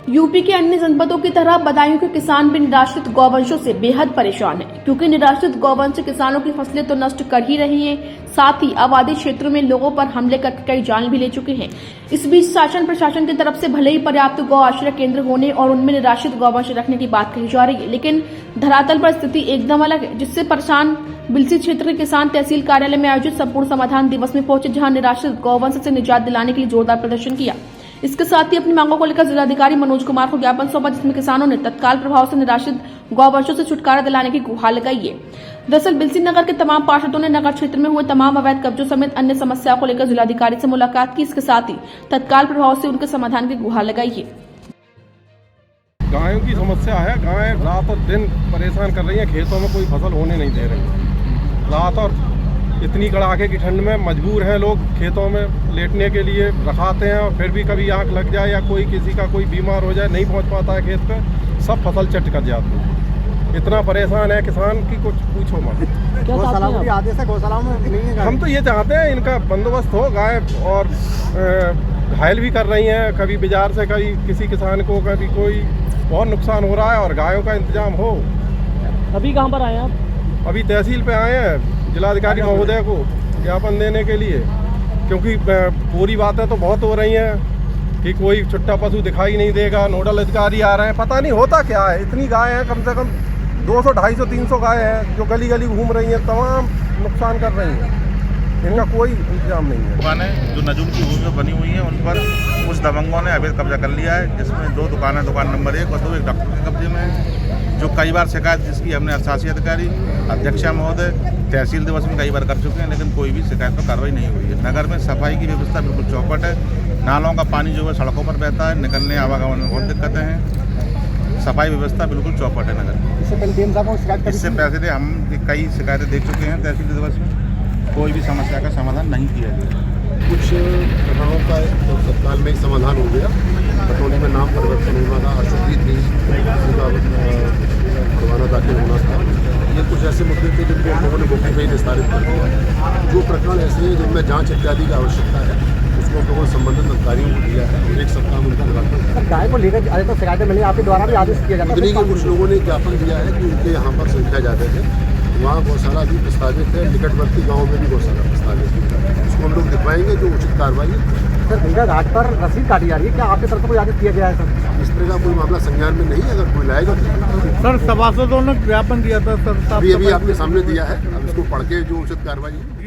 UP के अन्य जनपदों की तरह बदायूं के किसान भी निराश्रित गौवंशों से बेहद परेशान हैं, क्योंकि निराश्रित गौवंश किसानों की फसलें तो नष्ट कर ही रही हैं, साथ ही आबादी क्षेत्रों में लोगों पर हमले करके कई जान भी ले चुके हैं। इस बीच शासन प्रशासन की तरफ से भले ही पर्याप्त गौ आश्रय केंद्र होने और उनमें निराश्रित गौवंश रखने की बात कही जा रही है, लेकिन धरातल पर स्थिति एकदम अलग है, जिससे परेशान बिलसी क्षेत्र के किसान तहसील कार्यालय में आयोजित संपूर्ण समाधान दिवस में पहुंचे, जहां निराश्रित गौवंश से निजात दिलाने के लिए जोरदार प्रदर्शन किया। इसके साथ ही अपनी मांगों को लेकर जिलाधिकारी मनोज कुमार को ज्ञापन सौंपा, जिसमें किसानों ने तत्काल प्रभाव से निराश्रित गौवंशों से छुटकारा दिलाने की गुहार लगाई है। दरअसल बिलसी नगर के तमाम पार्षदों ने नगर क्षेत्र में हुए तमाम अवैध कब्जों समेत अन्य समस्याओं को लेकर जिलाधिकारी से मुलाकात की। इसके साथ ही तत्काल प्रभाव से उनके समाधान की गुहार लगाई है। गायों की समस्या है, गायें रात और दिन परेशान कर रही हैं, खेतों में कोई फसल होने नहीं दे रही। रात और इतनी कड़ाके की ठंड में मजबूर हैं लोग खेतों में लेटने के लिए रखाते हैं, और फिर भी कभी आँख लग जाए या कोई किसी का कोई बीमार हो जाए, नहीं पहुंच पाता है खेत पे, सब फसल चट कर जाती है। इतना परेशान है किसान की कुछ पूछो मत। हम तो ये चाहते हैं इनका बंदोबस्त हो, गाय और घायल भी कर रही हैं, कभी बाजार से कभी किसी किसान को कभी कोई बहुत नुकसान हो रहा है, और गायों का इंतजाम हो। अभी कहाँ पर आए हैं आप? अभी तहसील पे आए हैं जिलाधिकारी महोदय को ज्ञापन देने के लिए, क्योंकि पूरी बातें तो बहुत हो रही हैं कि कोई छुट्टा पशु दिखाई नहीं देगा, नोडल अधिकारी आ रहे हैं, पता नहीं होता क्या है। इतनी गाय हैं, कम से कम 200, 250, 300 गाय हैं जो गली गली घूम रही हैं, तमाम नुकसान कर रही हैं, इनका कोई इंतजाम नहीं है। दुकानें जो नजूम की भूमि में बनी हुई हैं, उन पर कुछ दबंगों ने अवैध कब्जा कर लिया है, जिसमें 2 दुकानें, दुकान नंबर 1 और 2 एक डॉक्टर के कब्जे में है, जो कई बार शिकायत जिसकी हमने शासी अधिकारी, अध्यक्षा महोदय, तहसील दिवस में कई बार कर चुके हैं, लेकिन कोई भी शिकायत पर कार्रवाई नहीं हुई है। नगर में सफाई की व्यवस्था बिल्कुल चौपट है, नालों का पानी जो है सड़कों पर बहता है, निकलने आवागमन में बहुत दिक्कतें हैं, सफाई व्यवस्था बिल्कुल चौपट है नगर में। इससे पहले हम कई शिकायतें देख चुके हैं तहसील दिवस में, कोई भी समस्या का समाधान नहीं किया गया। कुछ घटनाओं का तत्काल में ही समाधान हो गया। बटौनी में नाम परिवर्तन होना था, अशुद्धि थी, परवाना दाखिल होना था, ये कुछ ऐसे मुद्दे थे जिनको हम लोगों ने मौके पर ही निस्तारित कर दिया। जो प्रकरण ऐसे हैं जिनमें जांच इत्यादि की आवश्यकता है, उसको हम लोगों ने संबंधित अधिकारियों को दिया है, और 1 सप्ताह में उनका निराकरण। गाय को लेकर तो शिकायतें मिली, आपके द्वारा भी आदेश किया जाता है। उतनी के कुछ लोगों ने ज्ञापन दिया है कि उनके यहाँ पर संख्या ज़्यादा है, वहाँ गौशाला भी प्रस्तावित है, निकटवर्ती गाँव में भी गौशाला प्रस्तावित है, उसको हम लोग दिखवाएंगे जो उचित कार्रवाई है। सर, गंगा घाट पर रसीद काटी जा रही है, क्या आपके तरफ से कोई आदेश किया गया है? सर, इस तरह का कोई मामला संज्ञान में नहीं है, अगर कोई लाएगा तो। सर, सभासदों ने ज्ञापन दिया था सर, अभी आपके सामने दिया है, अब इसको पढ़ के जो उचित कार्रवाई है